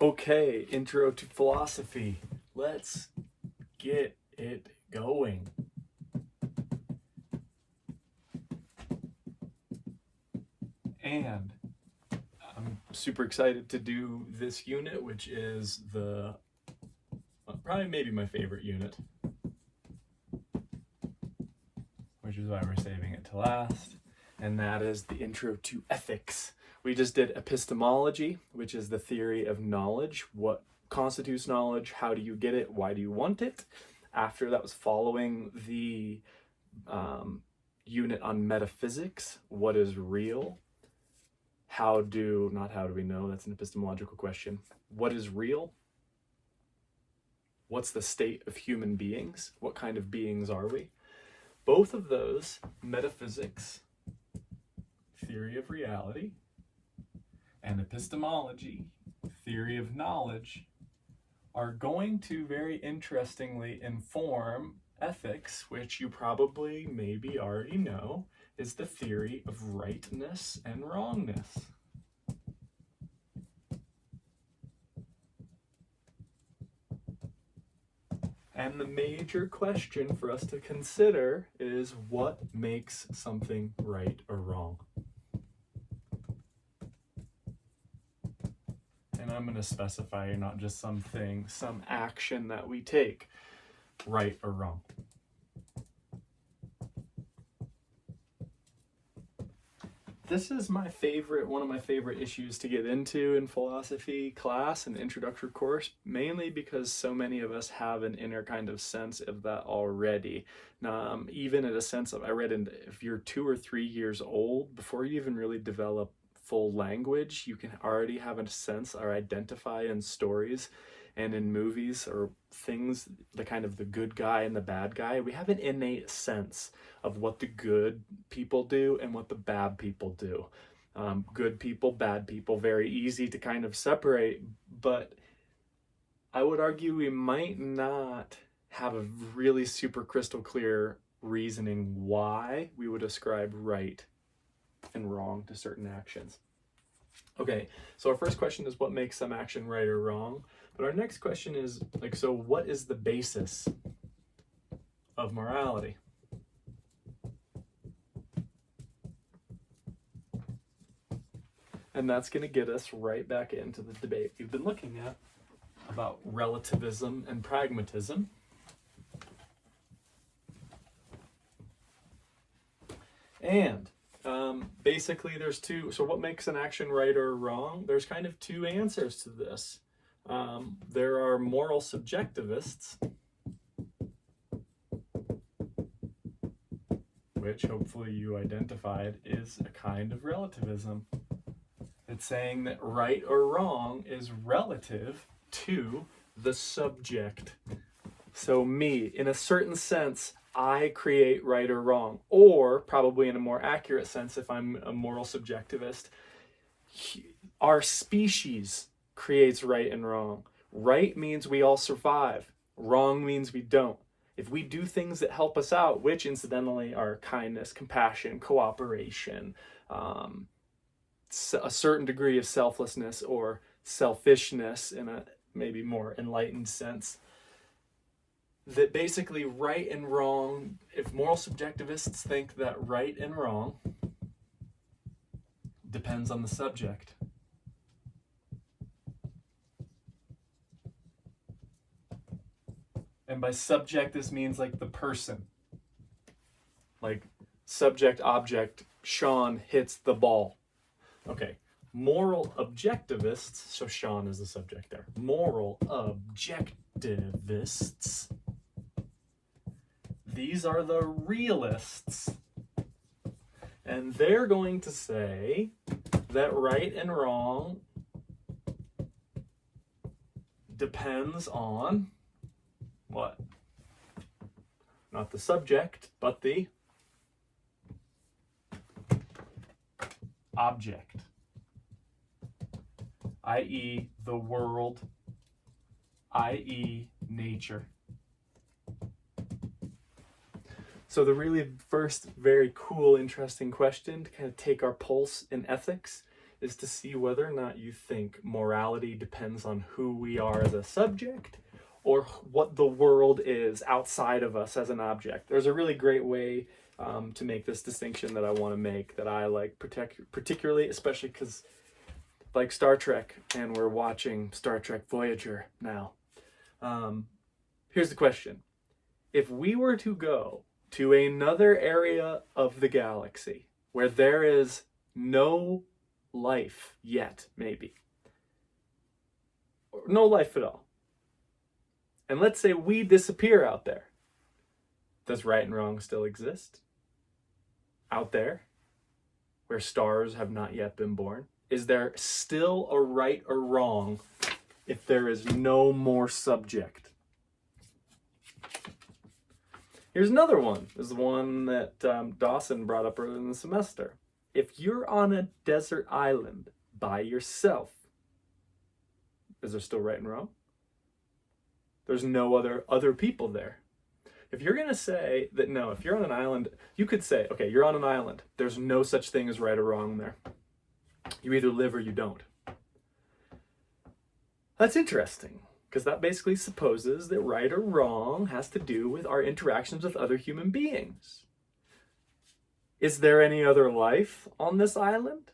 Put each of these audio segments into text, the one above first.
Okay, intro to philosophy. Let's get it going. And I'm super excited to do this unit, which is probably maybe my favorite unit, which is why we're saving it to last. And that is the intro to ethics. We just did epistemology, which is the theory of knowledge. What constitutes knowledge? How do you get it? Why do you want it? After that was following the unit on metaphysics. What is real? Not how do we know? That's an epistemological question. What is real? What's the state of human beings? What kind of beings are we? Both of those, metaphysics, theory of reality, and epistemology, theory of knowledge, are going to very interestingly inform ethics, which you probably maybe already know is the theory of rightness and wrongness. And the major question for us to consider is what makes something right or wrong? And I'm going to specify not just some action that we take, right or wrong. This is one of my favorite issues to get into in philosophy class and introductory course, mainly because so many of us have an inner kind of sense of that already. Even at a sense of, I read if you're 2 or 3 years old, before you even really develop full language, you can already have a sense or identify in stories and in movies or things, the kind of the good guy and the bad guy. We have an innate sense of what the good people do and what the bad people do. Good people, bad people, very easy to kind of separate, but I would argue we might not have a really super crystal clear reasoning why we would ascribe right and wrong to certain actions. Okay, so our first question is what makes some action right or wrong? But our next question is, so what is the basis of morality? And that's going to get us right back into the debate we've been looking at about relativism and pragmatism. And basically there's two, so what makes an action right or wrong? There's kind of two answers to this. There are moral subjectivists, which hopefully you identified is a kind of relativism. It's saying that right or wrong is relative to the subject. So me, in a certain sense, I create right or wrong, or probably in a more accurate sense, if I'm a moral subjectivist, our species creates right and wrong. Right means we all survive. Wrong means we don't. If we do things that help us out, which incidentally are kindness, compassion, cooperation, a certain degree of selflessness or selfishness in a maybe more enlightened sense, that basically right and wrong, if moral subjectivists think that right and wrong depends on the subject. And by subject, this means like the person. Like subject, object, Sean hits the ball. Okay, moral objectivists, so Sean is the subject there. Moral objectivists, these are the realists. And they're going to say that right and wrong depends on what? Not the subject, but the object, i.e. the world, i.e. nature. So the really first very cool, interesting question to kind of take our pulse in ethics is to see whether or not you think morality depends on who we are as a subject or what the world is outside of us as an object. There's a really great way to make this distinction that I want to make, that I like particularly, especially because like Star Trek, and we're watching Star Trek Voyager now. Here's the question. If we were to go to another area of the galaxy where there is no life yet, maybe, or no life at all, and let's say we disappear out there, does right and wrong still exist out there where stars have not yet been born? Is there still a right or wrong if there is no more subject? Here's another one. This is the one that Dawson brought up earlier in the semester. If you're on a desert island by yourself, is there still right and wrong? There's no other people there. If you're going to say that no, if you're on an island, you could say, okay, you're on an island. There's no such thing as right or wrong there. You either live or you don't. That's interesting, because that basically supposes that right or wrong has to do with our interactions with other human beings. Is there any other life on this island?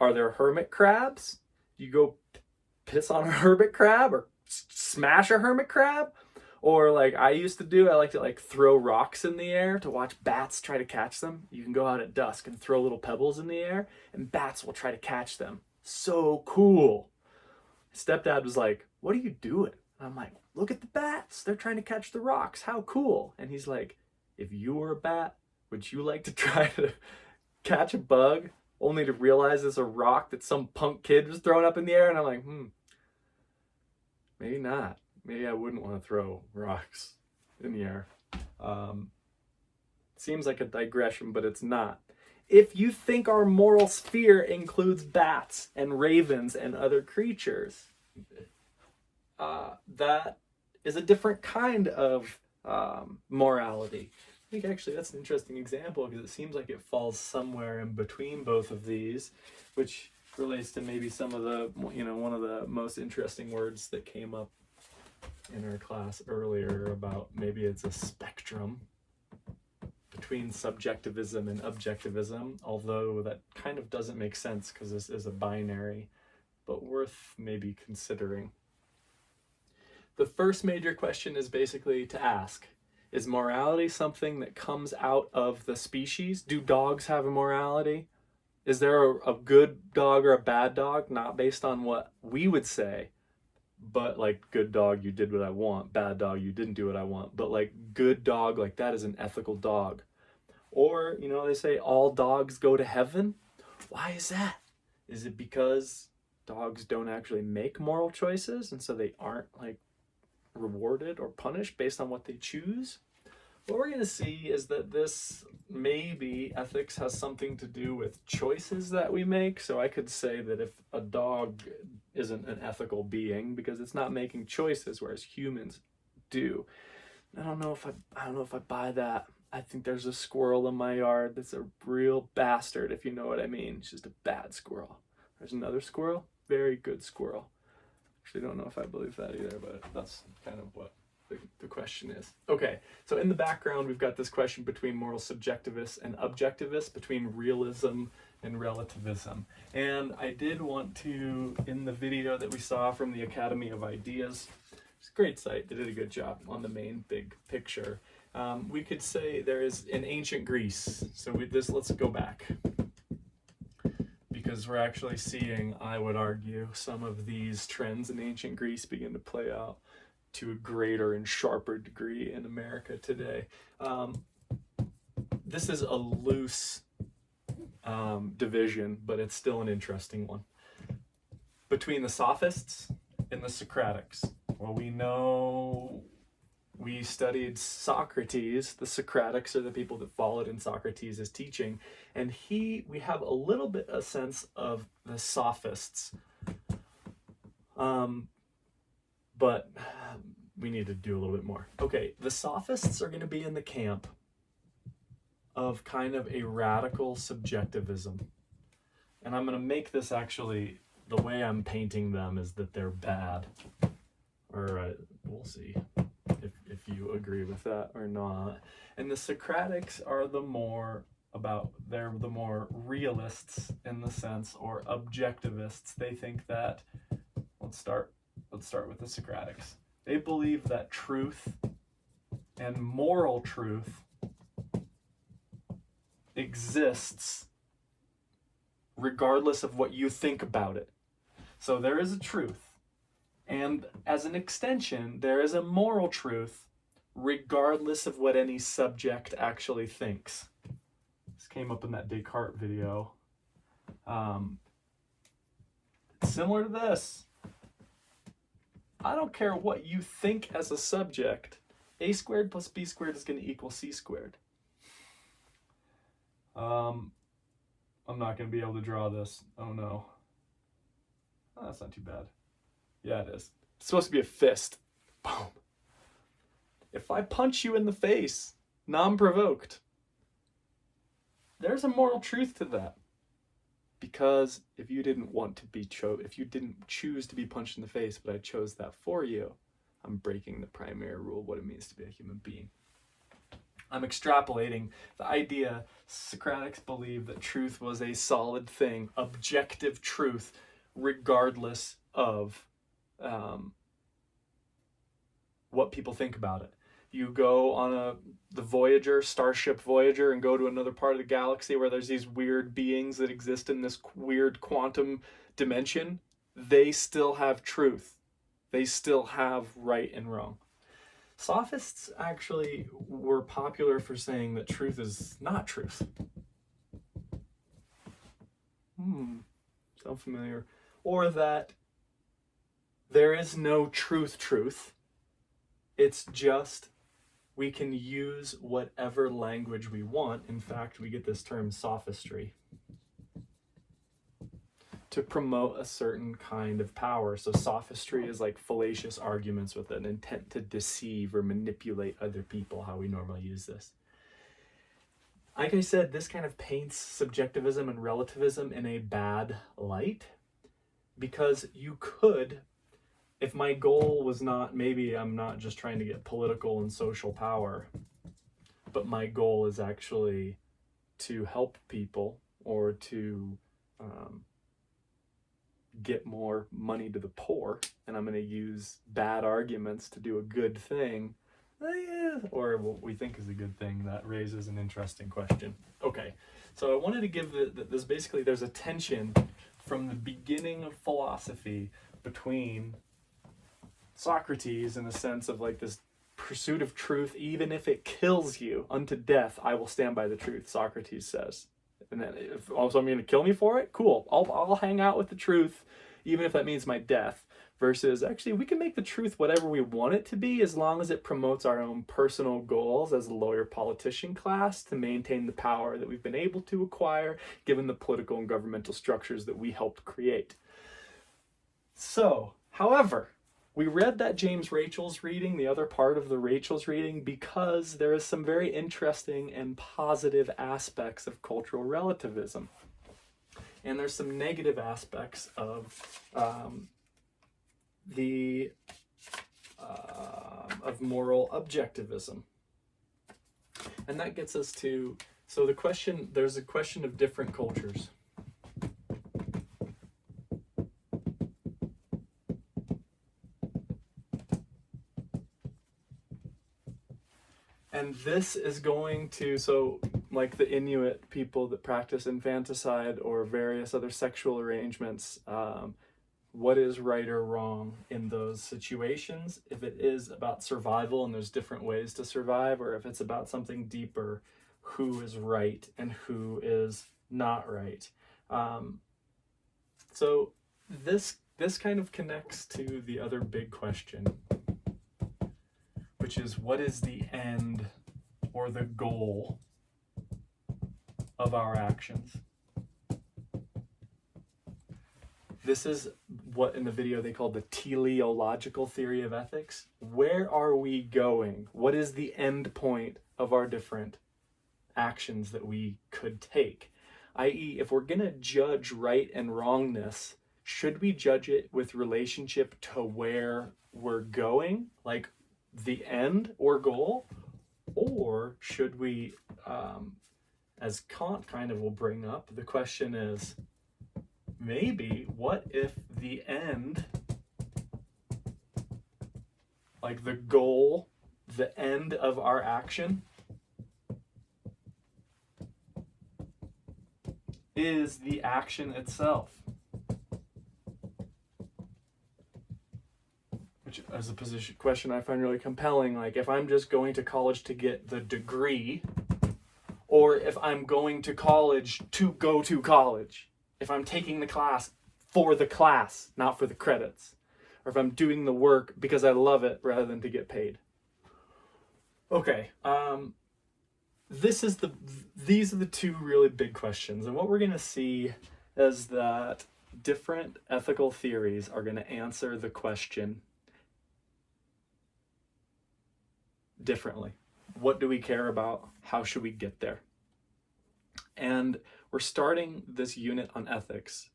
Are there hermit crabs? You go piss on a hermit crab or smash a hermit crab? Or like I used to do, I like to like throw rocks in the air to watch bats try to catch them. You can go out at dusk and throw little pebbles in the air and bats will try to catch them. So cool. Stepdad was like, what are you doing? And I'm like, look at the bats. They're trying to catch the rocks. How cool. And he's like, if you were a bat, would you like to try to catch a bug only to realize it's a rock that some punk kid was throwing up in the air? And I'm like, maybe not. Maybe I wouldn't want to throw rocks in the air. Seems like a digression, but it's not. If you think our moral sphere includes bats and ravens and other creatures, that is a different kind of morality. I think actually that's an interesting example because it seems like it falls somewhere in between both of these, which relates to maybe some of the, one of the most interesting words that came up in our class earlier about maybe it's a spectrum between subjectivism and objectivism, although that kind of doesn't make sense because this is a binary, but worth maybe considering. The first major question is basically to ask, is morality something that comes out of the species? Do dogs have a morality? Is there a good dog or a bad dog? Not based on what we would say, but like good dog, you did what I want. Bad dog, you didn't do what I want. But like good dog, like that is an ethical dog. Or, they say all dogs go to heaven. Why is that? Is it because dogs don't actually make moral choices and so they aren't like rewarded or punished based on what they choose? What we're going to see is that this maybe ethics has something to do with choices that we make. So I could say that if a dog isn't an ethical being because it's not making choices, whereas humans do. I don't know if I buy that. I think there's a squirrel in my yard that's a real bastard, if you know what I mean. It's just a bad squirrel. There's another squirrel, very good squirrel. Actually, don't know if I believe that either, but that's kind of what the question is. Okay, so in the background, we've got this question between moral subjectivists and objectivists, between realism and relativism. And I did want to, in the video that we saw from the Academy of Ideas, it's a great site, they did a good job on the main big picture. We could say there is in ancient Greece, so let's go back. Because we're actually seeing, I would argue, some of these trends in ancient Greece begin to play out to a greater and sharper degree in America today. This is a loose division, but it's still an interesting one. Between the Sophists and the Socratics. Well, we studied Socrates. The Socratics are the people that followed in Socrates' teaching. And we have a little bit a sense of the Sophists. But we need to do a little bit more. Okay, the Sophists are going to be in the camp of kind of a radical subjectivism. And I'm going to make this actually, the way I'm painting them is that they're bad. Or we'll see if you agree with that or not. And the Socratics are they're the more realists in the sense, or objectivists. They think that, let's start with the Socratics. They believe that truth and moral truth exists regardless of what you think about it. So there is a truth, and as an extension, there is a moral truth regardless of what any subject actually thinks. This came up in that Descartes video. Similar to this. I don't care what you think as a subject. A squared plus b squared is going to equal c squared. I'm not going to be able to draw this. Oh no. Oh, that's not too bad. Yeah, it is. It's supposed to be a fist. Boom. If I punch you in the face, non-provoked, there's a moral truth to that. Because if you didn't if you didn't choose to be punched in the face, but I chose that for you, I'm breaking the primary rule of what it means to be a human being. I'm extrapolating the idea. Socratics believed that truth was a solid thing, objective truth, regardless of what people think about it. You go on the Starship Voyager, and go to another part of the galaxy where there's these weird beings that exist in this weird quantum dimension. They still have truth. They still have right and wrong. Sophists actually were popular for saying that truth is not truth. Sound familiar? Or that there is no truth. It's just we can use whatever language we want. In fact, we get this term sophistry to promote a certain kind of power. So sophistry is like fallacious arguments with an intent to deceive or manipulate other people, how we normally use this. Like I said, this kind of paints subjectivism and relativism in a bad light, because you could, if my goal was not, maybe I'm not just trying to get political and social power, but my goal is actually to help people or to get more money to the poor, and I'm going to use bad arguments to do a good thing, or what we think is a good thing, that raises an interesting question. Okay, so I wanted to give this, basically there's a tension from the beginning of philosophy between Socrates, in the sense of like this pursuit of truth, even if it kills you unto death, I will stand by the truth, Socrates says. And then if also I'm going to kill me for it, cool. I'll hang out with the truth, even if that means my death. Versus, actually, we can make the truth whatever we want it to be, as long as it promotes our own personal goals as a lawyer-politician class to maintain the power that we've been able to acquire, given the political and governmental structures that we helped create. So, however, we read that James Rachel's reading, the other part of the Rachel's reading, because there is some very interesting and positive aspects of cultural relativism. And there's some negative aspects of moral objectivism. And that gets us to, so there's a question of different cultures. And this is going to, so like the Inuit people that practice infanticide or various other sexual arrangements, what is right or wrong in those situations? If it is about survival and there's different ways to survive, or if it's about something deeper, who is right and who is not right? So this kind of connects to the other big question, which is, what is the end or the goal of our actions? This is what in the video they call the teleological theory of ethics. Where are we going? What is the end point of our different actions that we could take? i.e., if we're going to judge right and wrongness, should we judge it with relationship to where we're going, like the end or goal? Or should we, as Kant kind of will bring up, the question is, maybe what if the end, like the goal, the end of our action, is the action itself? Which is a question I find really compelling. Like, if I'm just going to college to get the degree, or if I'm going to college to go to college, if I'm taking the class for the class, not for the credits, or if I'm doing the work because I love it rather than to get paid. Okay, these are the two really big questions, and what we're going to see is that different ethical theories are going to answer the question differently. What do we care about? How should we get there? And we're starting this unit on ethics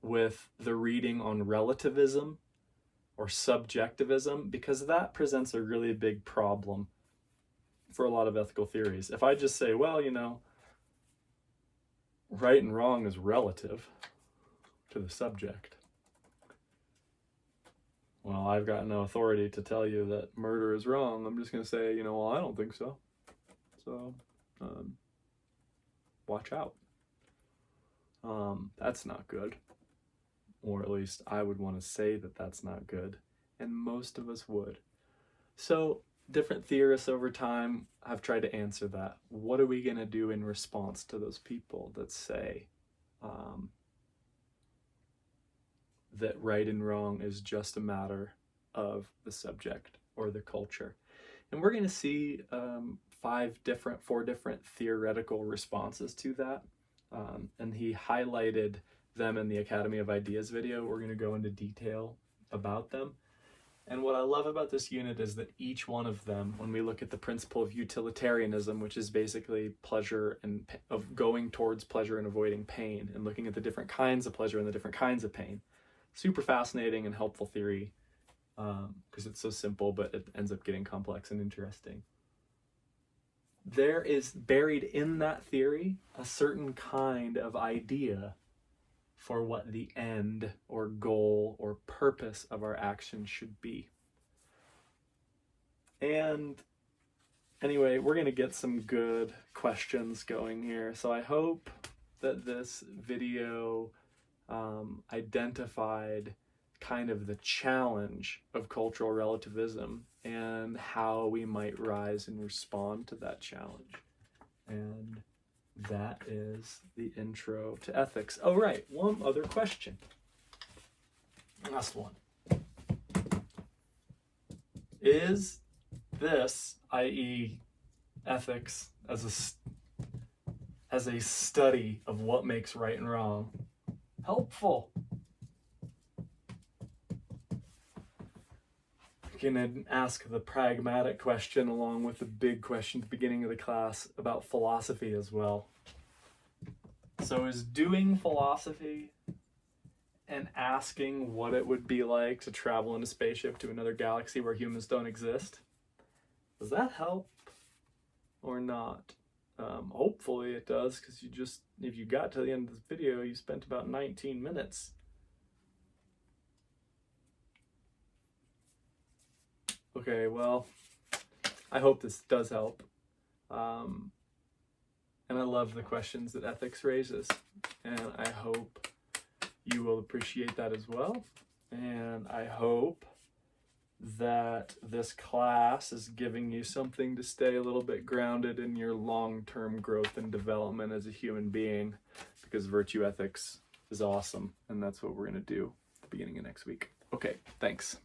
with the reading on relativism or subjectivism, because that presents a really big problem for a lot of ethical theories. If I just say, well, you know, right and wrong is relative to the subject, well, I've got no authority to tell you that murder is wrong. I'm just going to say, you know, well, I don't think so. So, watch out. That's not good. Or at least I would want to say that that's not good. And most of us would. So, different theorists over time have tried to answer that. What are we going to do in response to those people that say that right and wrong is just a matter of the subject or the culture? And we're going to see four different theoretical responses to that. And he highlighted them in the Academy of Ideas video. We're going to go into detail about them. And what I love about this unit is that each one of them, when we look at the principle of utilitarianism, which is basically pleasure and of going towards pleasure and avoiding pain, and looking at the different kinds of pleasure and the different kinds of pain, super fascinating and helpful theory, because it's so simple, but it ends up getting complex and interesting. There is buried in that theory a certain kind of idea for what the end or goal or purpose of our action should be. And anyway, we're going to get some good questions going here. So I hope that this video identified kind of the challenge of cultural relativism and how we might rise and respond to that challenge. And that is the intro to ethics. Oh, right, one other question. Last one. Is this, i.e. ethics, as a study of what makes right and wrong, helpful? You can ask the pragmatic question along with the big question at the beginning of the class about philosophy as well. So is doing philosophy and asking what it would be like to travel in a spaceship to another galaxy where humans don't exist, does that help or not? Hopefully it does, because if you got to the end of this video, you spent about 19 minutes. Okay, well, I hope this does help. And I love the questions that ethics raises. And I hope you will appreciate that as well. And I hope that this class is giving you something to stay a little bit grounded in your long-term growth and development as a human being, because virtue ethics is awesome. And that's what we're going to do at the beginning of next week. Okay, thanks.